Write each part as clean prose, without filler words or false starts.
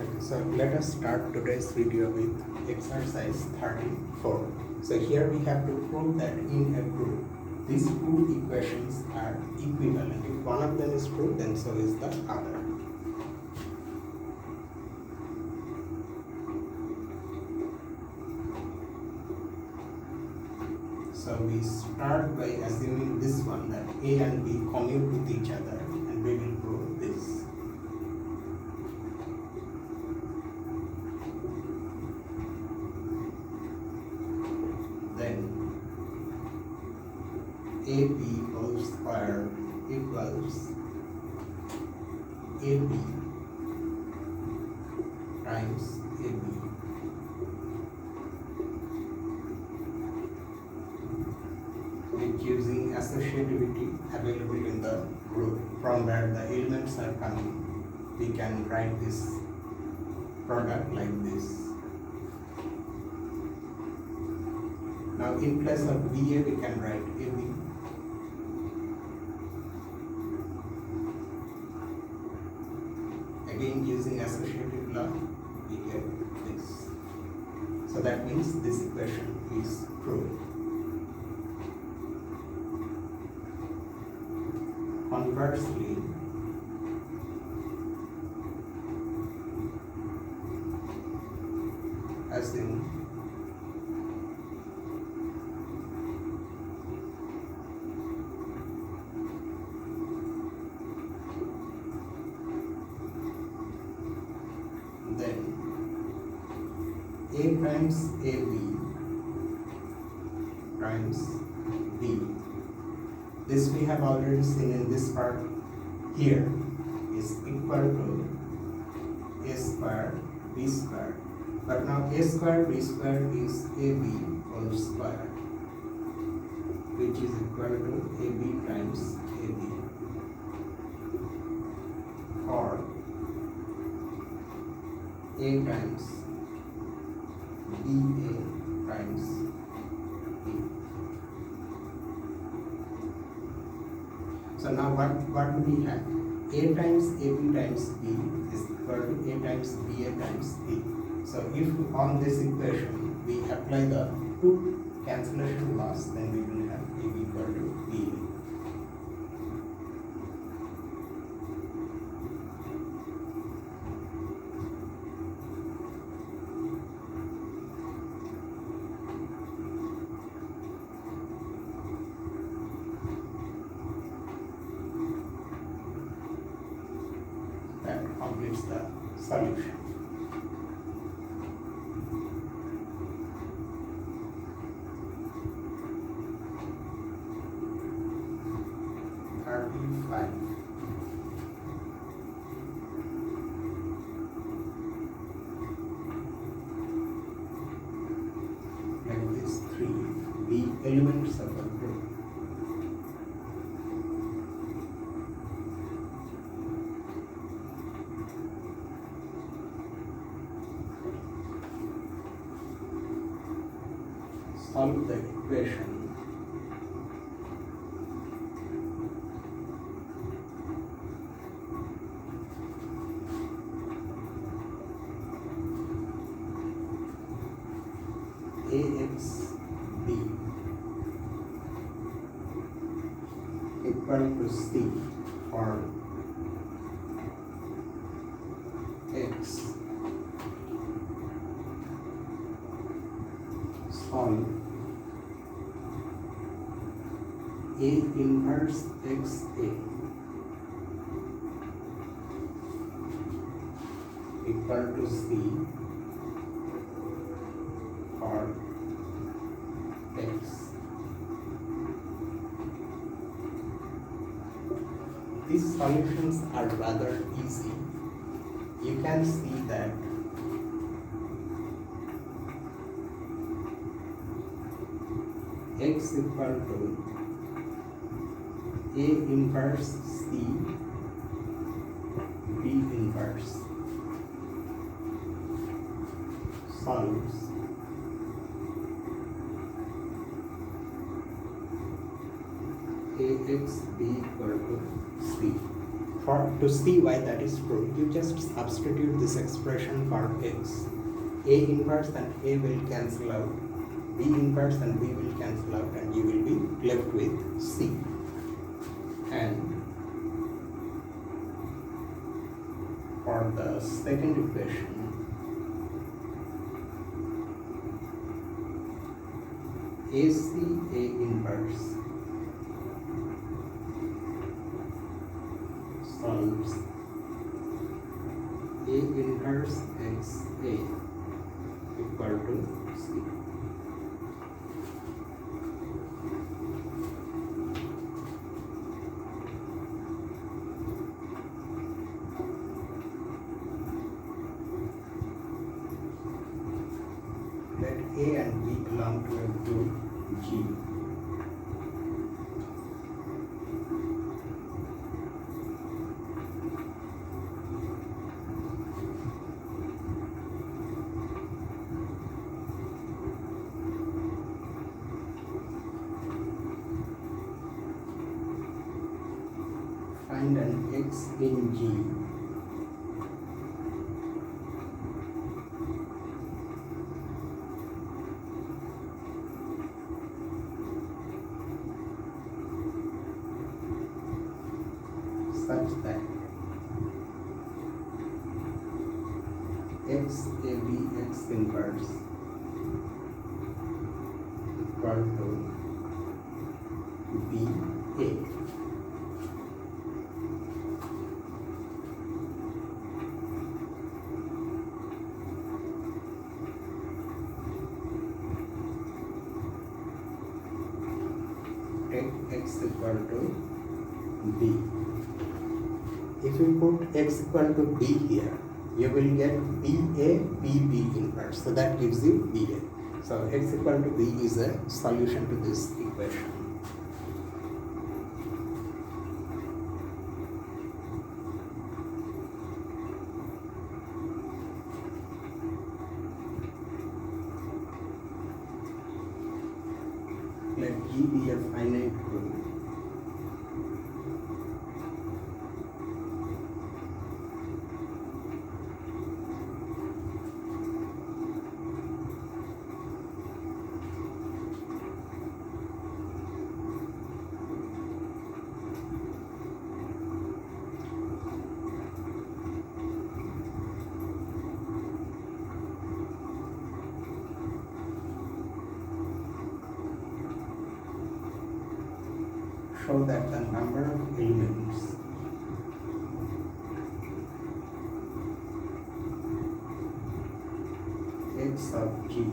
Okay, so let us start today's video with exercise 34. So here we have to prove that in a group, these two equations are equivalent. If one of them is true, then so is the other. So we start by assuming this one, that A and B commute with each other, and we will prove this. Then AB whole square equals AB times AB. With using associativity available in the group from where the elements are coming, we can write this product like this. Now in place of BA we can write AB. Again using associative law we get this. So that means this equation is true. Conversely, assume then A times AB times B. This we have already seen in this part here is equal to A square B square. But now A square B square is AB whole square, which is equal to AB times AB, or A times BA times B. So now what do we have? A times AB times B is equal to A times BA times B. So if on this equation we apply the two cancellation laws, then we will have AB equal to BA. That completes the solution. Like these three, the elements of a group. Solve the equation AXB equal to C for X. Solve A inverse XA equal to C for X. These solutions are rather easy. You can see that X equal to A inverse C B inverse solves AXB equal to C to see why that is true, you just substitute this expression for x. A inverse and A will cancel out, B inverse and B will cancel out, and you will be left with C. And for the second equation, AC A inverse solves A inverse X A equal to C. Let A and B belong to a group G. Find an X in G such that X A B X inverse equal to B A. Take X equal to B. If you put X equal to B here, you will get BA, BB inverse. So that gives you BA. So X equal to B is a solution to this equation. Let G be a finite group. Show that the number of elements X of G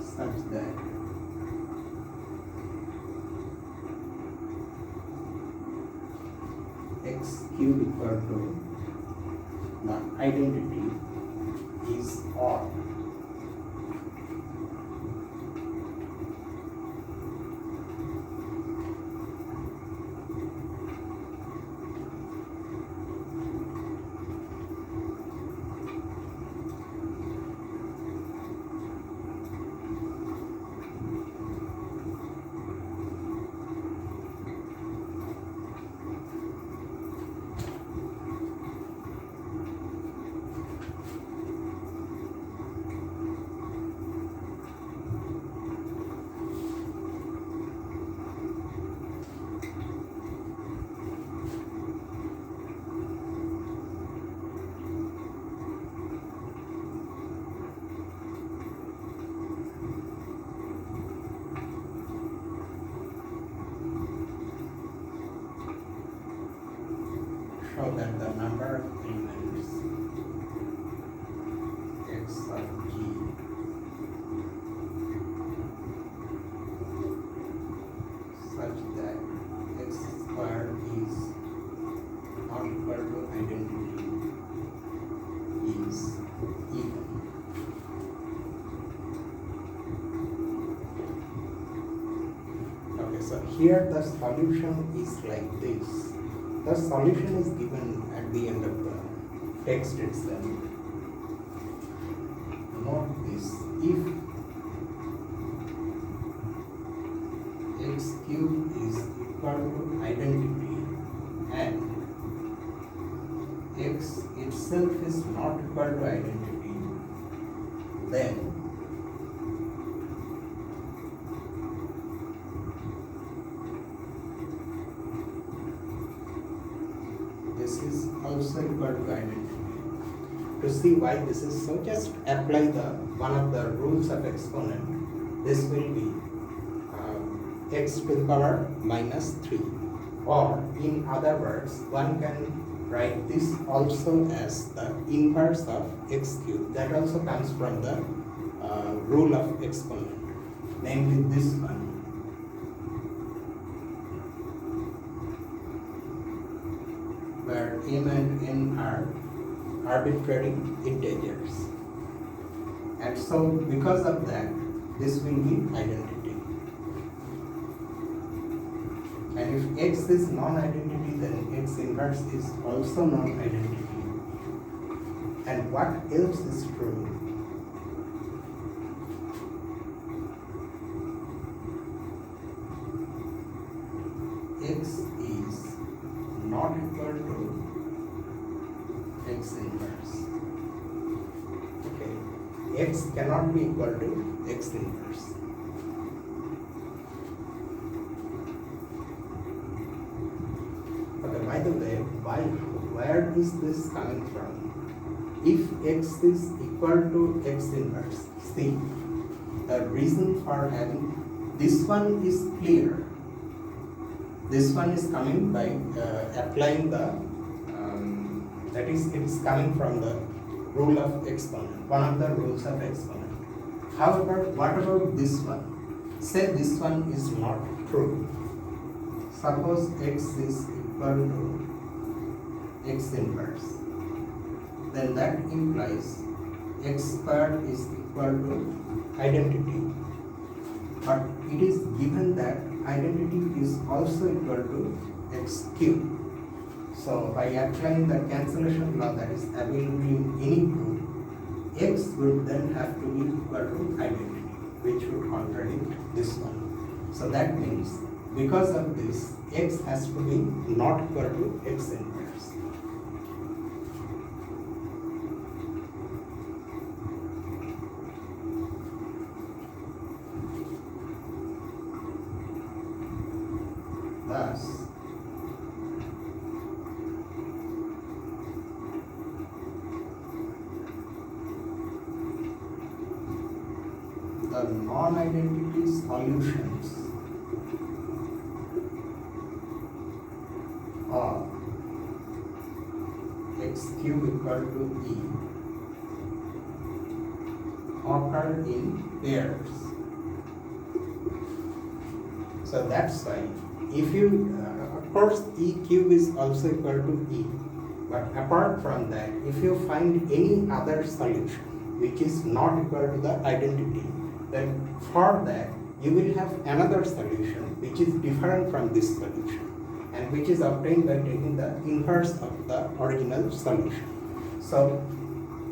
such that X cube equal to the identity is odd. Show that the number of elements X of G such that X squared is not equal to identity is even. Okay, so here the solution is like this. The solution is given at the end of the text itself. Note this: if x cube is equal to identity and x itself is not equal to identity, then this is also equal to identity. To see why this is so, just apply the one of the rules of exponent. This will be x to the power minus 3, or in other words, one can write this also as the inverse of x cube. That also comes from the rule of exponent, namely this one. Where m and n are arbitrary integers. And so because of that, this will be identity. And if x is non-identity, then x inverse is also non-identity. And what else is true? X is not equal to x inverse. Okay, x cannot be equal to x inverse. Okay, by the way, where is this coming from? If x is equal to x inverse, see, the reason for having this one is clear. This one is coming by applying the that is, it is coming from the rule of exponent, one of the rules of exponent. However, what about this one? Say this one is not true. Suppose x is equal to x inverse. Then that implies x squared is equal to identity. But it is given that identity is also equal to x cube. So by applying the cancellation law that is available in any group, x would then have to be equal to identity, which would contradict this one. So that means because of this, x has to be not equal to x inverse. Thus, the non-identity solutions of x cube equal to e occur in pairs. So that's why if you, of course, e cube is also equal to e, but apart from that, if you find any other solution which is not equal to the identity, then for that you will have another solution which is different from this solution and which is obtained by taking the inverse of the original solution. So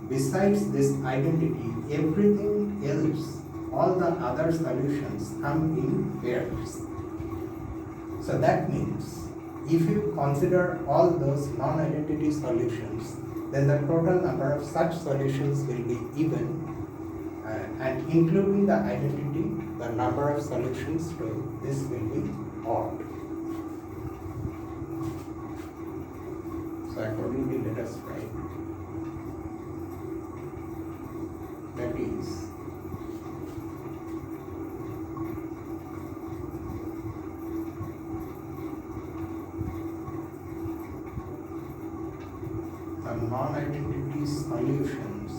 besides this identity, everything else, all the other solutions come in pairs. So that means if you consider all those non-identity solutions, then the total number of such solutions will be even, and including the identity, the number of solutions to this will be odd. So accordingly, let us write. That is, the non-identity solutions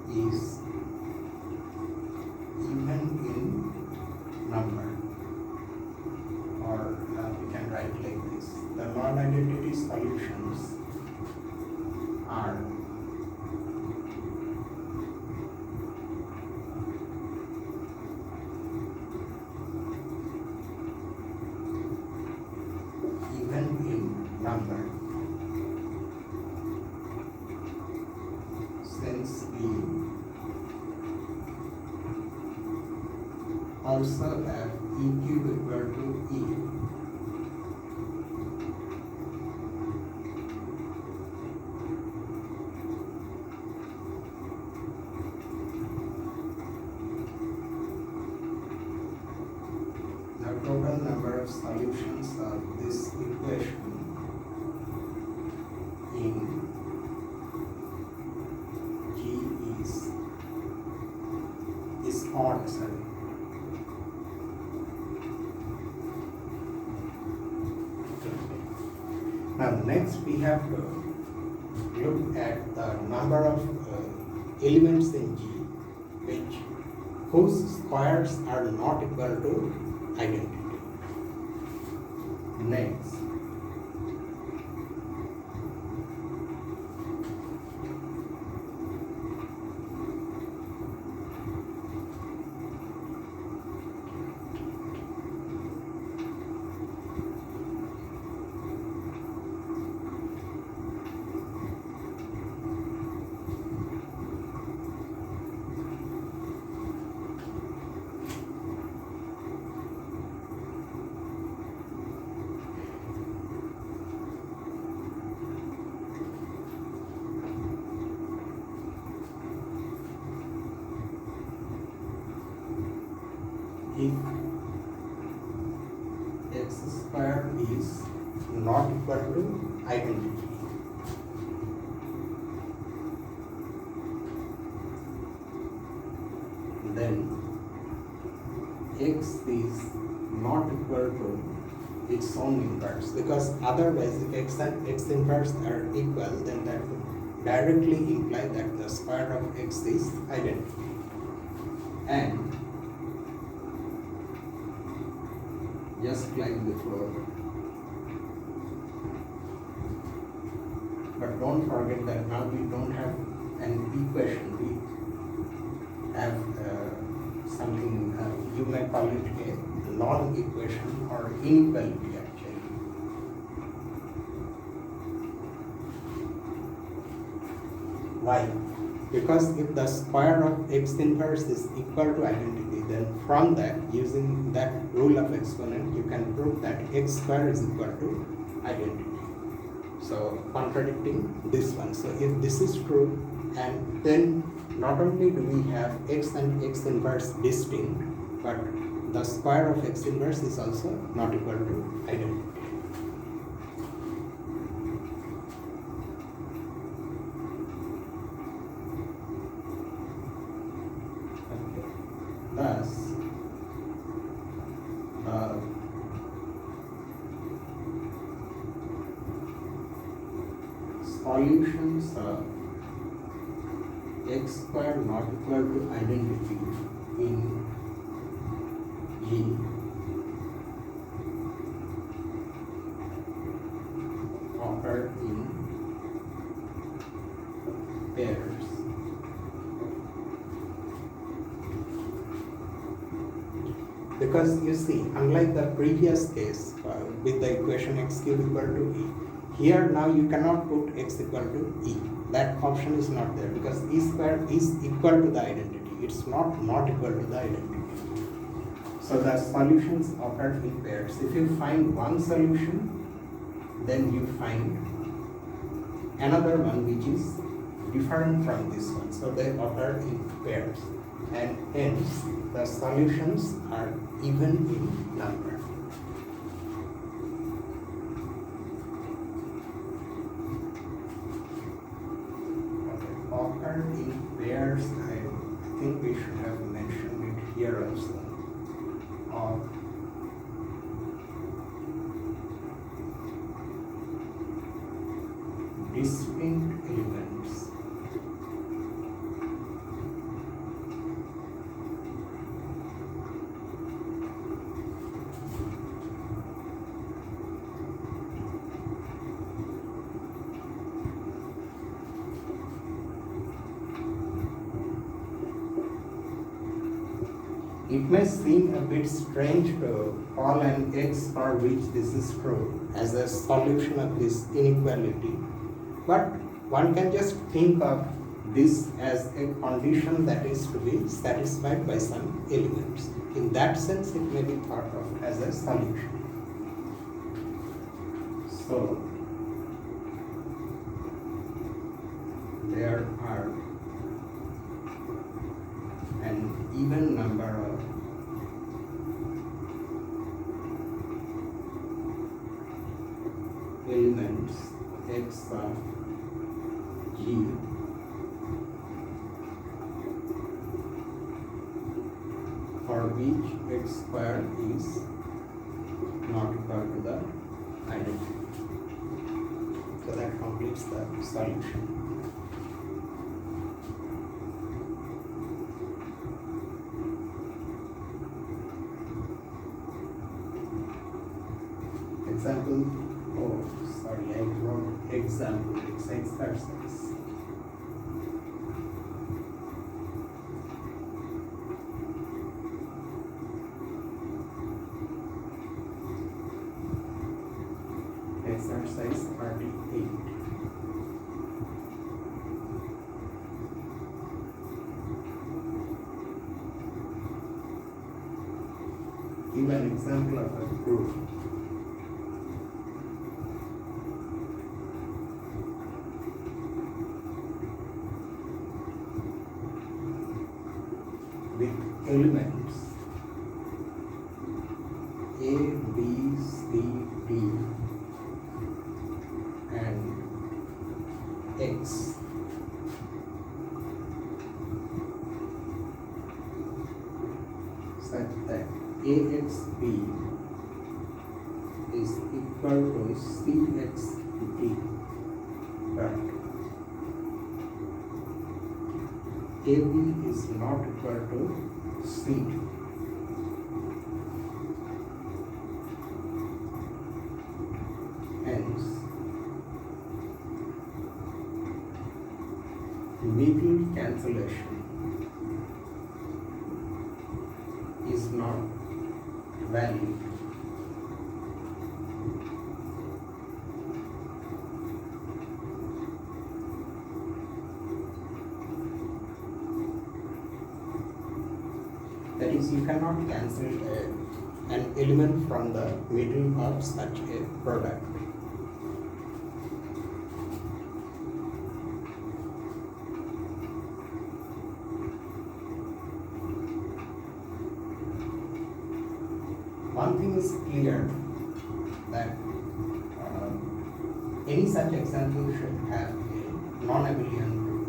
is even in number, or we can write like this: the non-identity solutions are even in number, since we also have E cube equal to E. The total number of solutions of this equation in G is odd, sorry. Now next we have to look at the number of elements in G whose squares are not equal to identity. Next, if x square is not equal to identity, then x is not equal to its own inverse, because otherwise if x and x inverse are equal, then that would directly imply that the square of x is identity. And just like before, but don't forget that now we don't have an equation, we have something, you may call it a non-equation or inequality actually. Why? Because if the square of x inverse is equal to identity, then from that, using that rule of exponent, you can prove that x square is equal to identity. So contradicting this one. So if this is true, and then not only do we have x and x inverse distinct, but the square of x inverse is also not equal to identity. Thus, solutions of x square not equal to identity in G occur in pairs. Because you see, unlike the previous case with the equation x cube equal to E, here now you cannot put x equal to E. That option is not there because E square is equal to the identity. It's not equal to the identity. So the solutions occur in pairs. If you find one solution, then you find another one which is different from this one. So they occur in pairs. And hence the solutions are even in number. Okay, occur in pairs, I think we should have mentioned it here also. Of distinct elements. It may seem a bit strange to call an x for which this is true as a solution of this inequality, but one can just think of this as a condition that is to be satisfied by some elements. in that sense it may be thought of as a solution. So there are an even number of elements x of G for which x square is not equal to the identity. So that completes the solution. Example, I wrote example, it's exercise. Exercise 38. Give an example of a group. With elements A, B, C, D and X such that AXB is equal to CXD, but AB is not equal to CD. Hence, middle cancellation is not valid. That is, you cannot cancel an element from the middle of such a product. One thing is clear, that any such example should have a non-abelian group,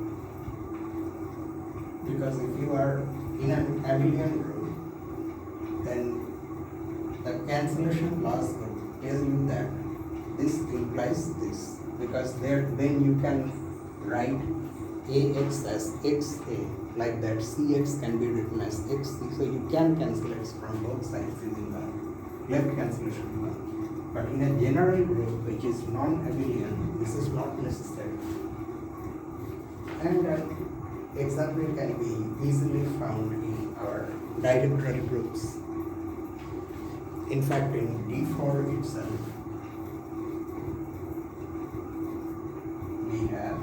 because if you are in an abelian group, then the cancellation laws would tell you that this implies this, because then you can write AX as XA, like that CX can be written as XC, so you can cancel x from both sides using the left cancellation law. But in a general group which is non-abelian, this is not necessary. And an example can be easily found in our dihedral groups. In fact, in D4 itself, we have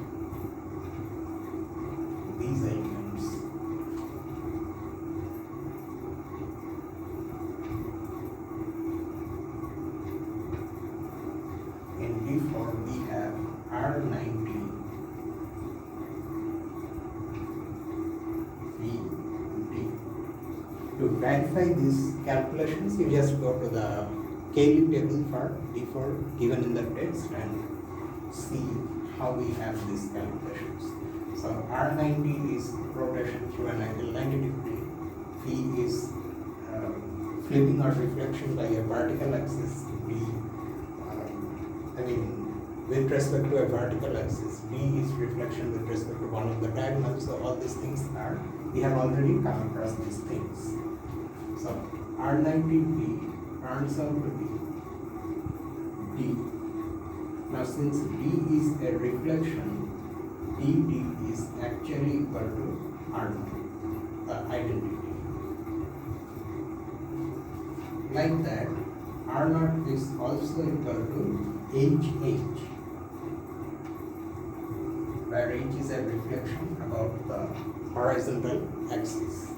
these elements. In D4 we have R90, V, D. To verify these calculations, you just go to the Gallian table for D4 given in the text and see how we have these calculations. So R90 is rotation through an angle 90 degree. V is flipping or reflection by a vertical axis. With respect to a vertical axis. D is reflection with respect to one of the diagonals. So all these things we have already come across these things. So R90B turns out to be D. Now since D is a reflection, DD is actually equal to R0, the identity. Like that, R0 is also equal to HH, where H is a reflection about the horizontal axis.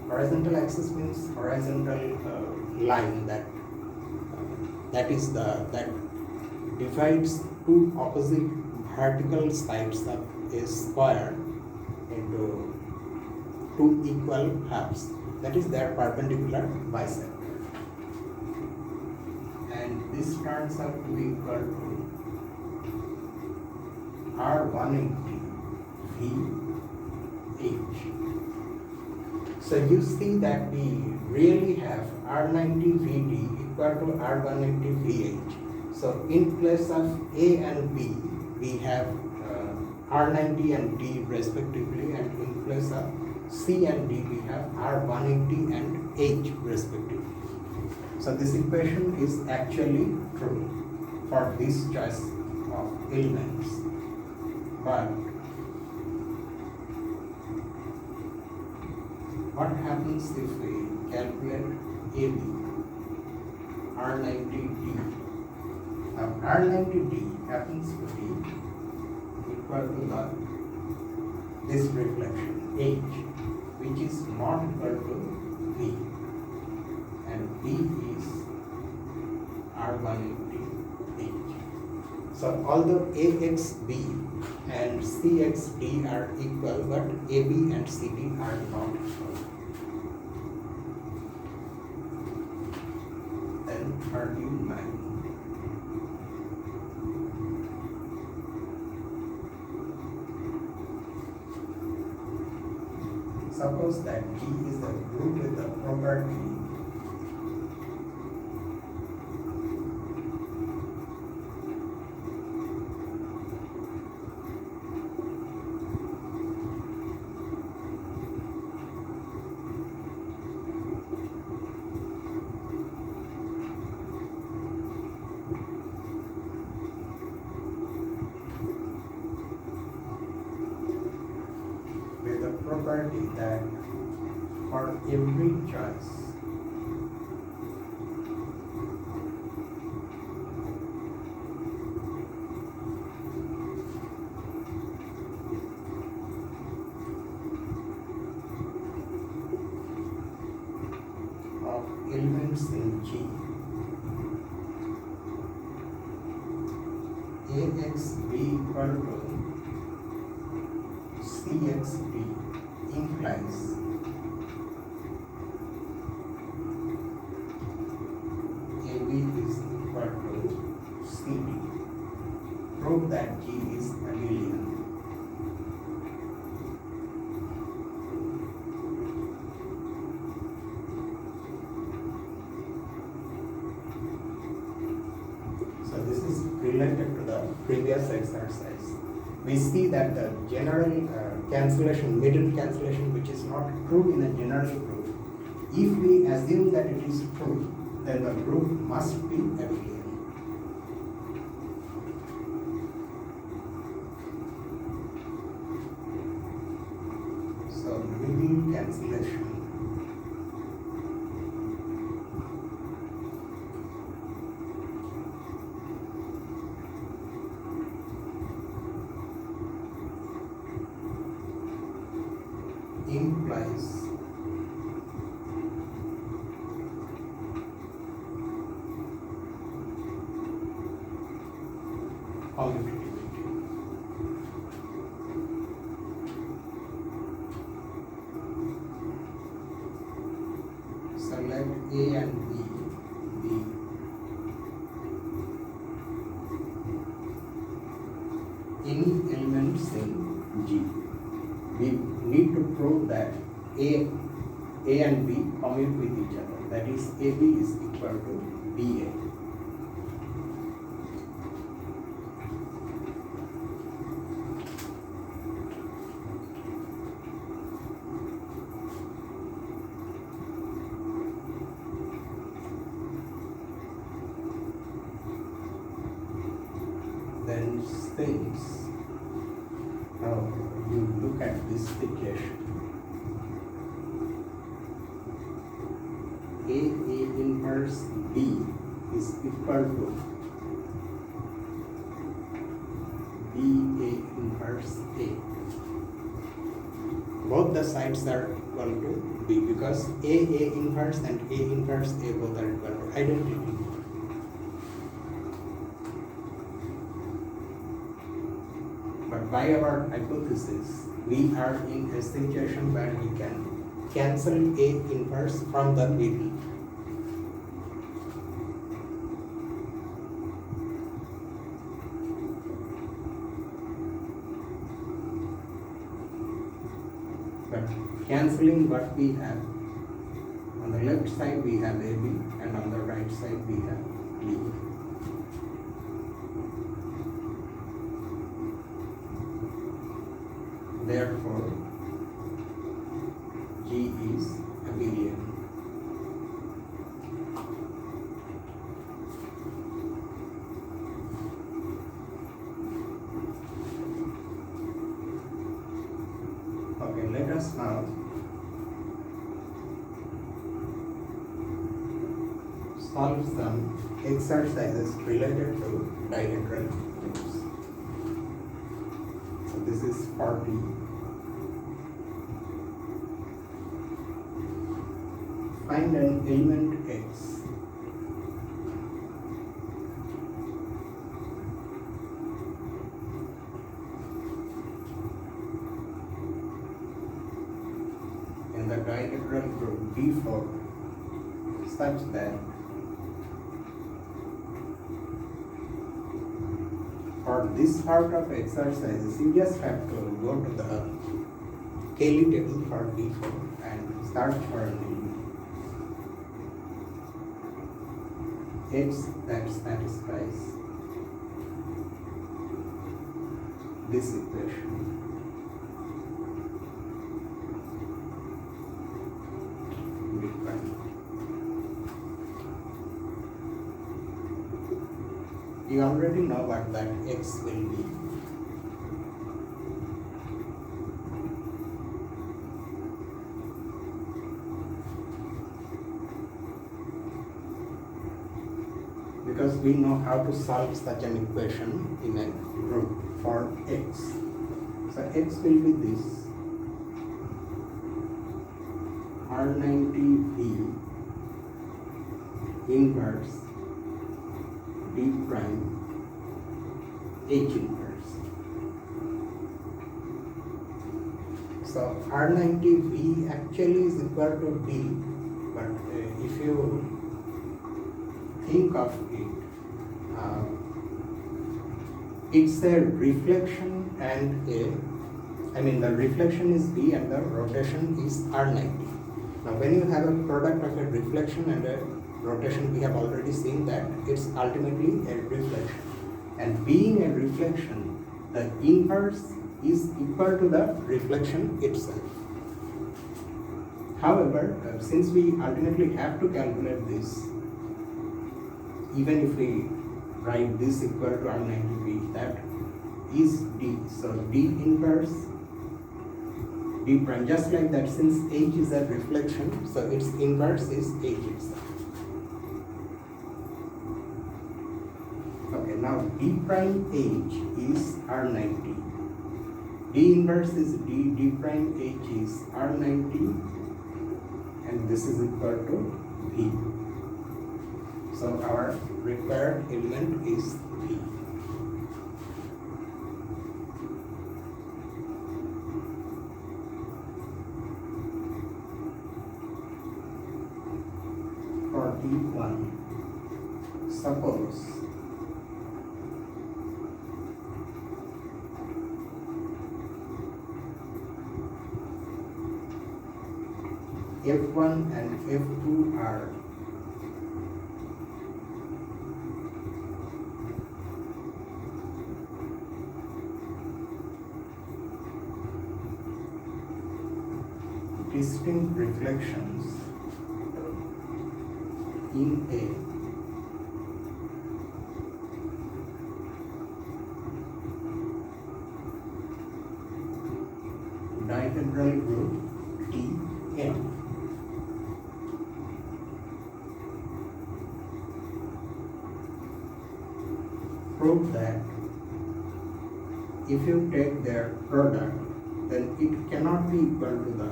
Horizontal axis means horizontal line that divides two opposite vertical sides of a square into two equal halves. That is their perpendicular bisector. And this turns out to be equal to R180 VH. So you see that we really have R90 VD equal to R180 VH. So in place of A and B, we have R90 and D respectively, and in place of C and D, we have R180 and H respectively. So this equation is actually true for this choice of elements. But what happens if we calculate AB, R90D? Now R90D happens to be equal to this reflection H, which is not equal to V, and V is R180H. So although AXB and CXD are equal, but AB and CD are not equal. Then 39. Suppose that G is the group with the property that for every choice of elements in G, AXB equal to CXB implies AB is equal to CD. Prove that G is abelian. So this is related to the previous exercise. We see that the general cancellation, middle cancellation, which is not true in a general group, if we assume that it is true, then the group must be abelian. So middle cancellation implies commutativity. So let A and B be any elements in G. We need to prove that A and B commute with each other. That is, AB is equal to BA. Then things. Now you look at this equation. A inverse B is equal to BA inverse A. Both the sides are equal equal to B, because A inverse and A inverse A both are equal to identity. But by our hypothesis, we are in a situation where we can cancel A inverse from the AB. But cancelling what we have, on the left side we have AB and on the right side we have B. Therefore, G is abelian. Okay, let us now solve some exercises related to dihedral groups. So this is 40. Find an element X in the dihedral group D4 such that for this part of exercises you just have to go to the Kelly table for D4 and start for an X that satisfies this equation. You already know what that X will be. Because we know how to solve such an equation in a group for X. So X will be this R90V inverse D prime H inverse. So R90V actually is equal to D, but if you think of it, it's a reflection and the reflection is B and the rotation is R90. Now when you have a product of a reflection and a rotation, we have already seen that it's ultimately a reflection. And being a reflection, the inverse is equal to the reflection itself. However, since we ultimately have to calculate this, even if we write this equal to R90V, that is D. So D inverse D prime, just like that, since H is a reflection, so its inverse is H itself. Okay, now D prime H is R90. D inverse is D, D prime H is R90, and this is equal to V. So our required element is V. For D1, suppose F1 and F2 are distinct reflections in a dihedral group Tn. Prove that if you take their product, then it cannot be equal to the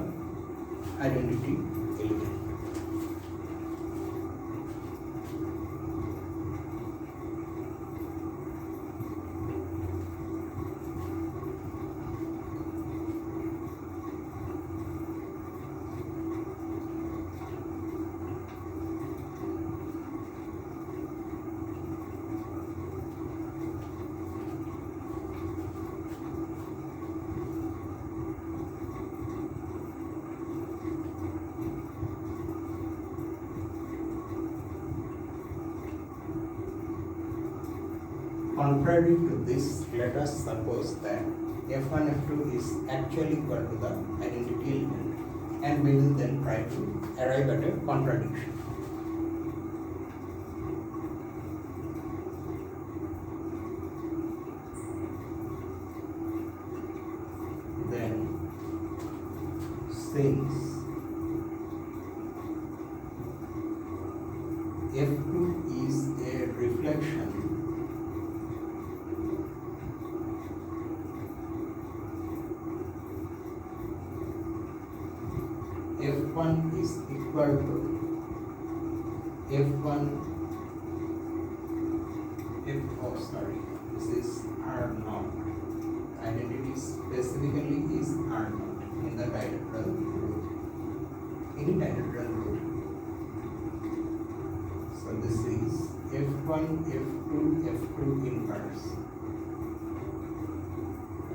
identity element. Contrary to this, let us suppose that f1, f2 is actually equal to the identity element, and we will then try to arrive at a contradiction. Then, since f2 is a reflection f1 is equal to this is R0. Identity specifically is R0 in the dihedral rule. In dihedral rule. So this is f1, f2, f2 inverse.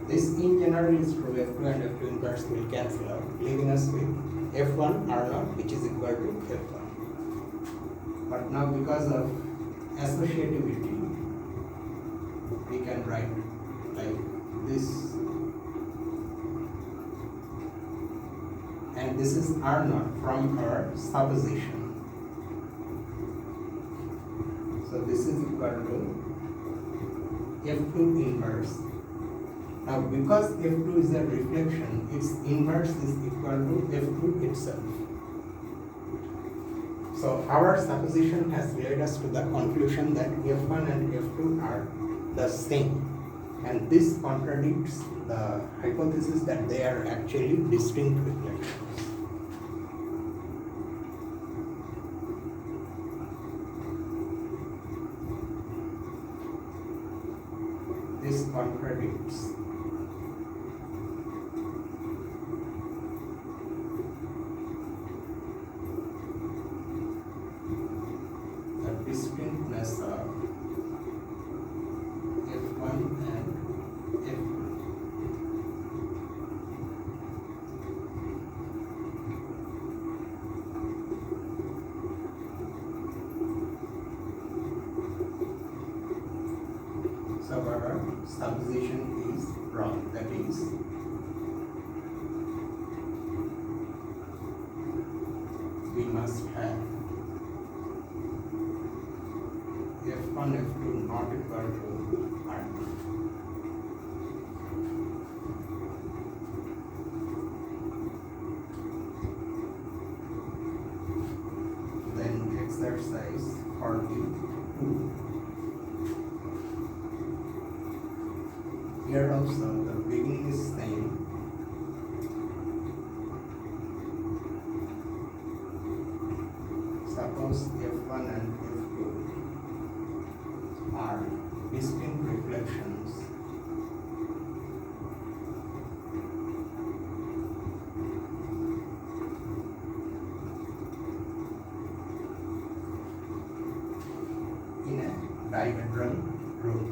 This in general is true. f2 and f2 inverse will cancel out, leaving us with f1 R0, which is equal to f1. But now because of associativity, we can write like this, and this is R0 from our supposition. So this is equal to f2 inverse. Now because f2 is a reflection, its inverse is equal to f2 itself. So our supposition has led us to the conclusion that f1 and f2 are the same, and this contradicts the hypothesis that they are actually distinct reflections. This contradicts the distinctness of f1 and f2. So our supposition is wrong. That is, we must have f1, f2 not equal to R2. Then exercise 42. Here also the beginning is same. Suppose f1 and f2 are distinct reflections in a dihedral rule.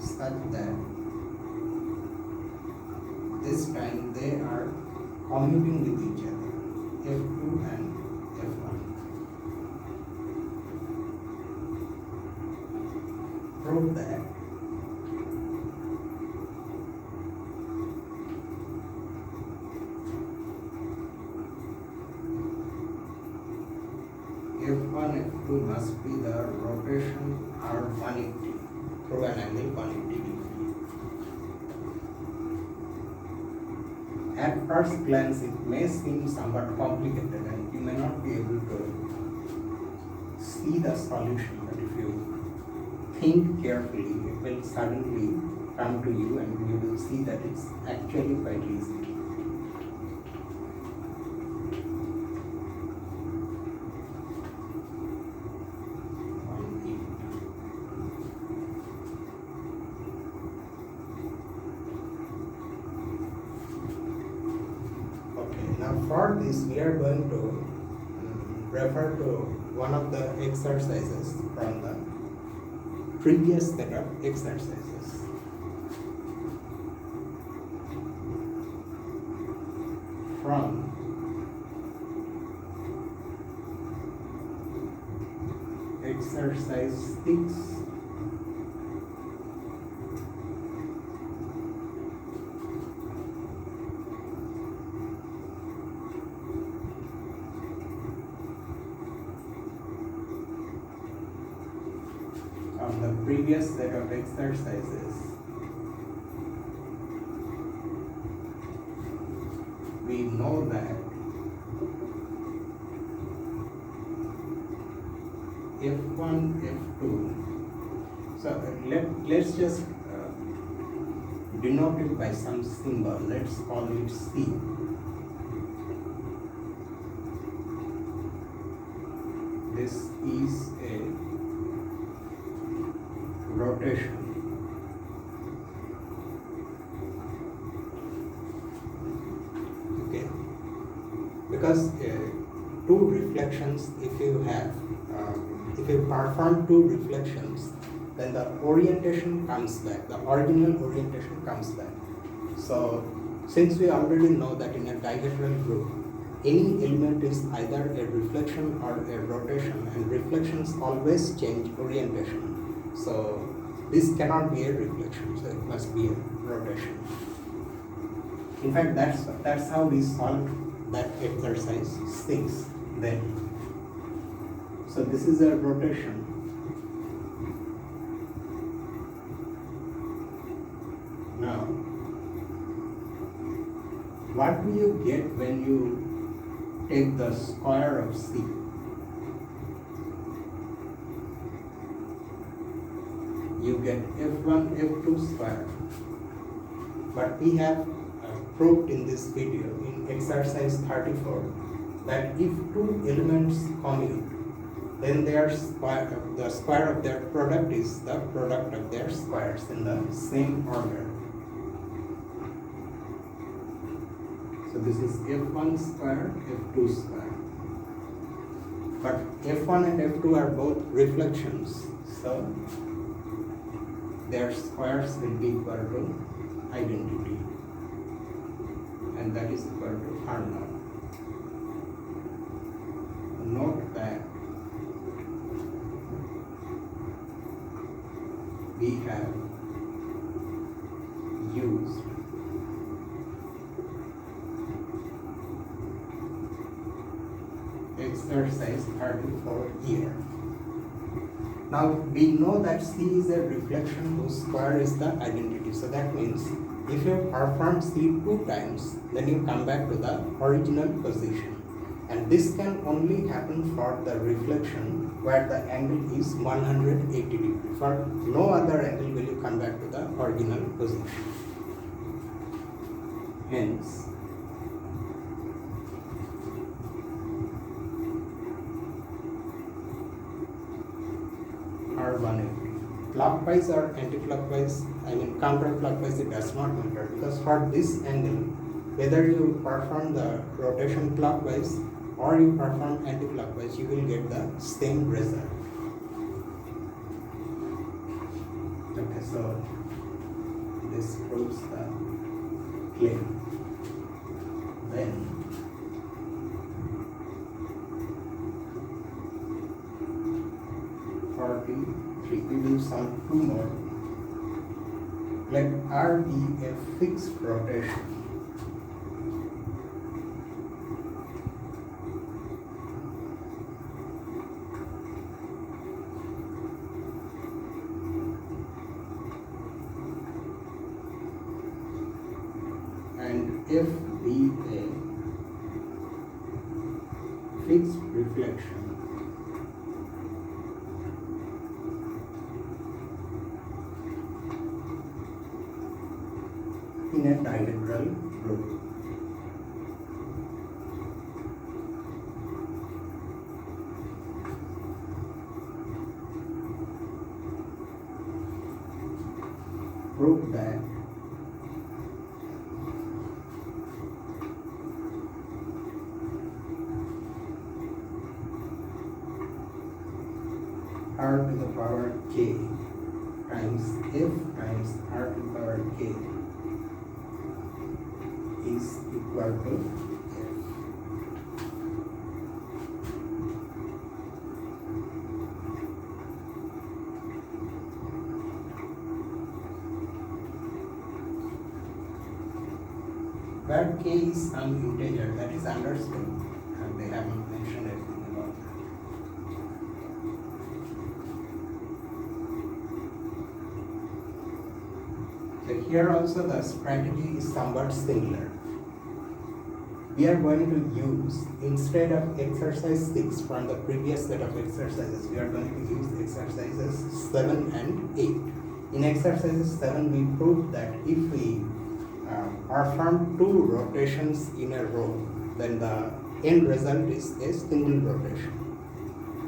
Such that this time they are commuting with each other, f2 and f1. Prove that f1, f2 must be the rotation R180 through an angle 180 degree, at first glance it may seem somewhat complicated and you may not be able to see the solution, but if you think carefully, it will suddenly come to you and you will see that it's actually quite easy. For this, we are going to refer to one of the exercises from the previous set of exercises. From exercise 6. On the previous set of exercises, we know that F1, F2, so let's just denote it by some symbol. Let's call it C. This is a rotation. Okay, because two reflections, if you perform two reflections, then the orientation comes back, the original orientation comes back. So since we already know that in a dihedral group, any element is either a reflection or a rotation, and reflections always change orientation. So this cannot be a reflection, so it must be a rotation. In fact, that's how we solved that exercise 6 then. So this is a rotation. Now, what do you get when you take the square of C? You get F1, F2 square. But we have proved in this video, in exercise 34, that if two elements commute, then their square, the square of their product is the product of their squares in the same order. So this is F1 square, F2 square. But F1 and F2 are both reflections, so their squares will be equal to identity, and that is equal to R0. Note that we have used exercise 34 here. Now we know that C is a reflection whose square is the identity. So that means if you perform C 2 times, then you come back to the original position. And this can only happen for the reflection where the angle is 180 degrees. For no other angle will you come back to the original position. Hence, R180. Clockwise or anti-clockwise, I mean counterclockwise, it does not matter, because for this angle, whether you perform the rotation clockwise or you perform anti-clockwise, you will get the same result. Okay, so this proves the claim. Then we do some 2 more. Let R be a fixed rotation. And if be a fixed reflection in a dihedral group. Prove that r to the power k times f times r to the power k is equal to f. Where k is some integer, that is understood, and they haven't mentioned anything about that. So here also the strategy is somewhat similar. We are going to use, instead of exercise 6 from the previous set of exercises, we are going to use exercises 7 and 8. In exercises 7, we proved that if we perform 2 rotations in a row, then the end result is a single rotation.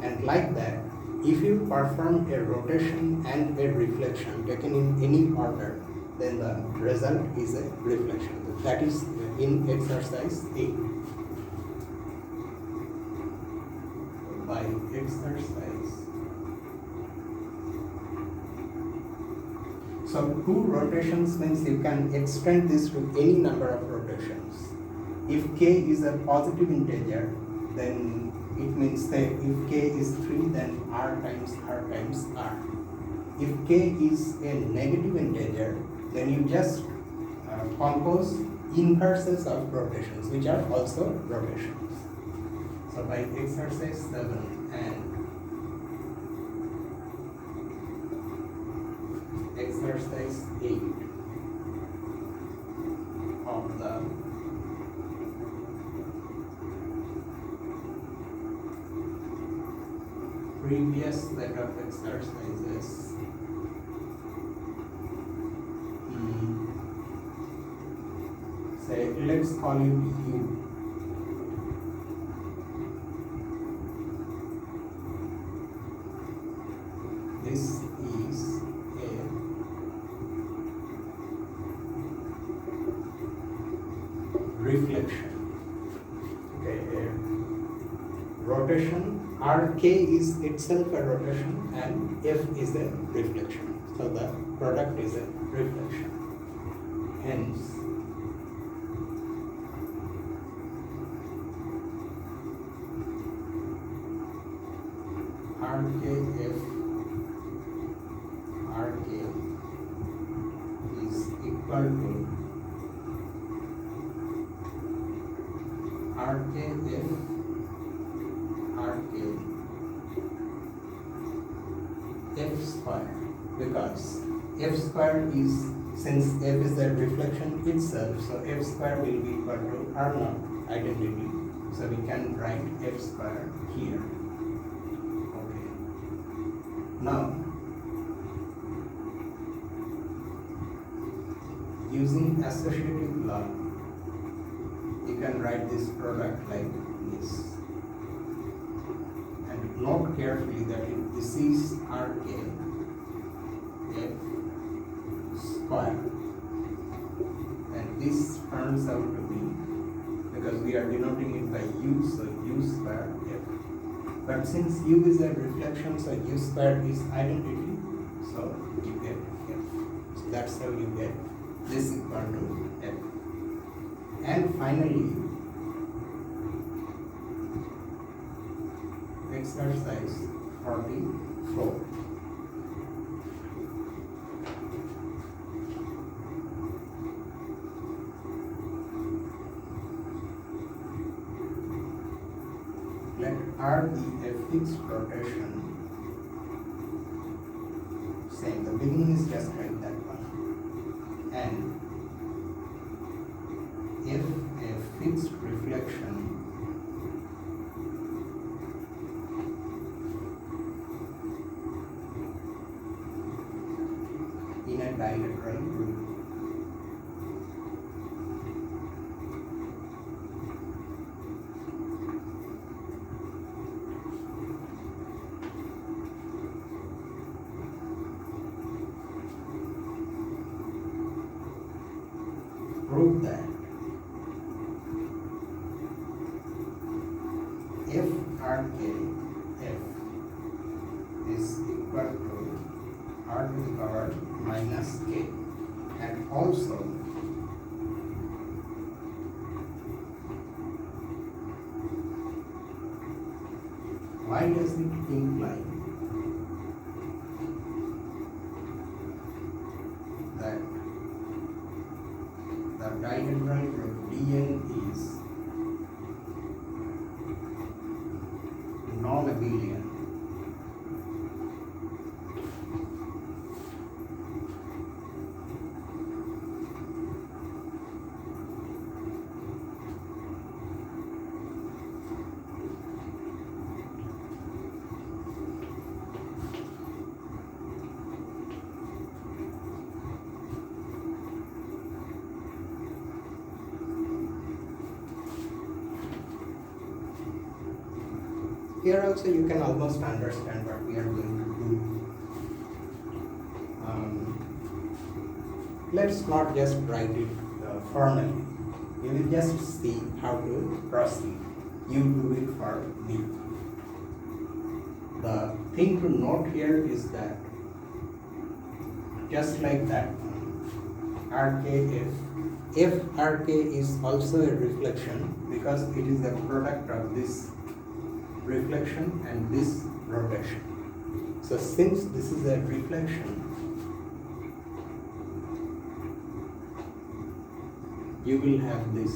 And like that, if you perform a rotation and a reflection taken in any order, then the result is a reflection. That is in exercise 8. By exercise, so 2 rotations means you can extend this to any number of rotations. If k is a positive integer, then it means that if k is 3, then r times r times r. If k is a negative integer, then you just compose inverses of rotations, which are also rotations. So by exercise 7 and exercise 8 of the previous set of exercises, say let's call it U. This is a reflection. Okay, a rotation. Rk is itself a rotation and f is a reflection. So the product is a reflection. Hence, RKF RK is equal to RKF RK F square, because F square is, since F is the reflection itself, so F square will be equal to R naught identity, so we can write F square here. Now, using associative law, you can write this product like this. And note carefully that if this is RK F square, and this turns out to be, because we are denoting it by U, so U square F. But since U is a reflection, so U square is identity, so you get F. So that's how you get this equal to F. And finally, exercise 44. Let R be a fixed rotation. Same, the beginning is just like that one. And if a a dihedral group. Prove that if RKF is equal to R to the power minus K, and also why does it imply that the dihedral group Dn is non-abelian? Here also you can almost understand what we are going to do. Let's not just write it formally. We will just see how to proceed. You do it for me. The thing to note here is that just like that, if Rk is also a reflection, because it is a product of this reflection and this rotation. So since this is a reflection, you will have this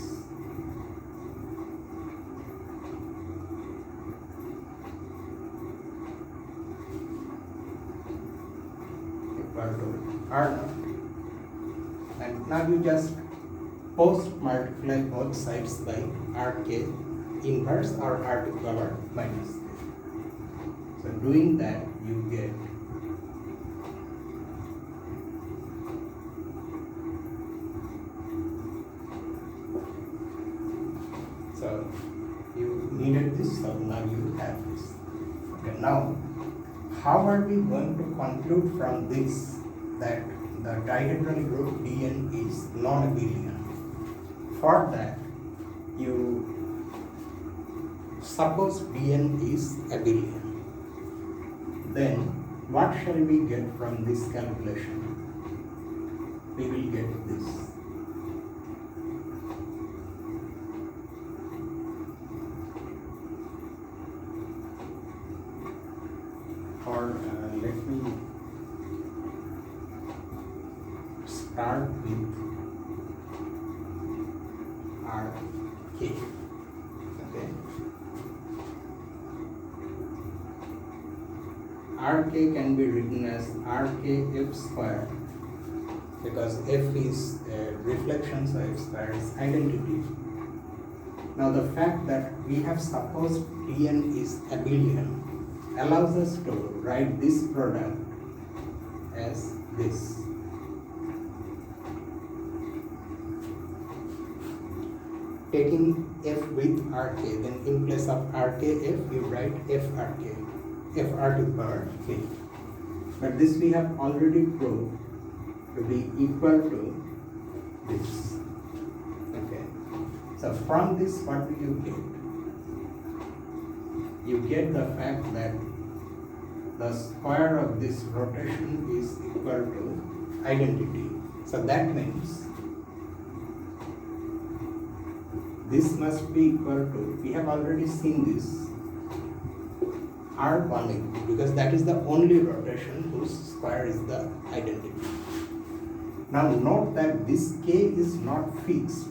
equal to R0. And now you just post multiply both sides by Rk inverse or R to the power minus K. So doing that, you get so you needed this, so now you have this. Okay, now how are we going to conclude from this that the dihedral group Dn is non-abelian? For that, you suppose Dn is abelian. Then what shall we get from this calculation? We will get this. Or let me start with Rk. Okay. Rk can be written as Rkf square, because f is a reflection, so f square is identity. Now the fact that we have supposed Dn is abelian allows us to write this product as this. Taking f with Rk, then in place of Rkf you write Frk. Fr to the power k. But this we have already proved to be equal to this. Okay. So from this, what do you get? You get the fact that the square of this rotation is equal to identity. So that means this must be equal to, we have already seen this, R180, because that is the only rotation whose square is the identity. Now note that this k is not fixed.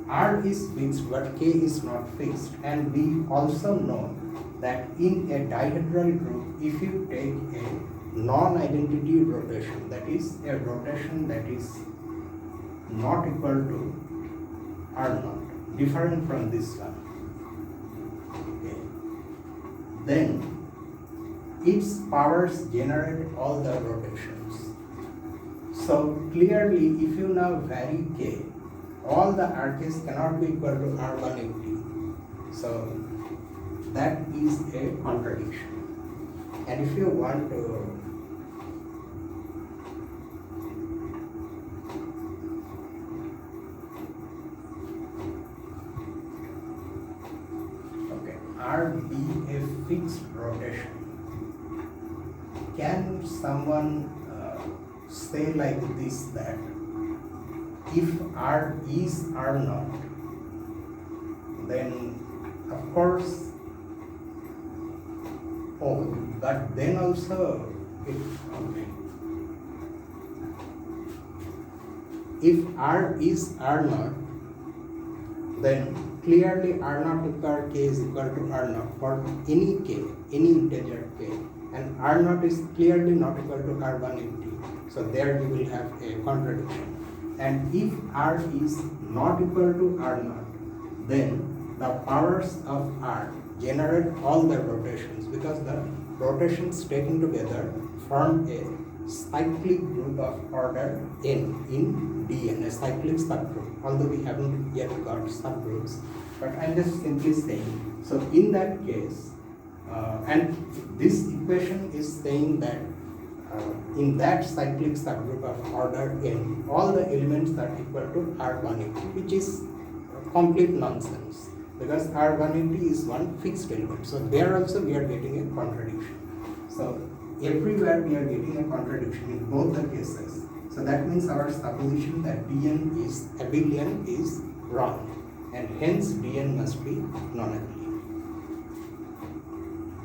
R is fixed but k is not fixed, and we also know that in a dihedral group, if you take a non-identity rotation, that is a rotation that is not equal to R0, different from this one, okay, then its powers generate all the rotations. So clearly, if you now vary k, all the rk's cannot be equal to r180. So that is a contradiction. And if you want to R be a fixed rotation, can someone say like this, that if R is R naught, then of course, but then also if R is R naught, then clearly R naught equal k is equal to R naught for any k, any integer k, and R naught is clearly not equal to R180. So there you will have a contradiction. And if R is not equal to R naught, then the powers of R generate all the rotations, because the rotations taken together form a cyclic group of order n in Dn, a cyclic subgroup, although we haven't yet got subgroups, but I'm just simply saying. So in that case, and this equation is saying that in that cyclic subgroup of order n, all the elements are equal to R180, which is complete nonsense, because R180 is one fixed element. So there also we are getting a contradiction. So everywhere we are getting a contradiction in both the cases. So that means our supposition that Dn is abelian is wrong, and hence Dn must be non-abelian.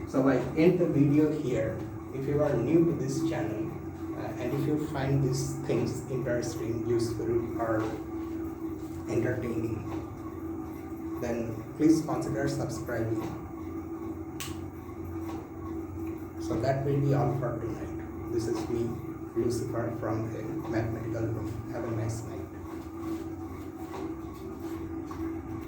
So I end the video here. If you are new to this channel and if you find these things interesting, useful, or entertaining, then please consider subscribing. So that will be all for tonight. This is me, Lucifer, from a mathematical room. Have a nice night.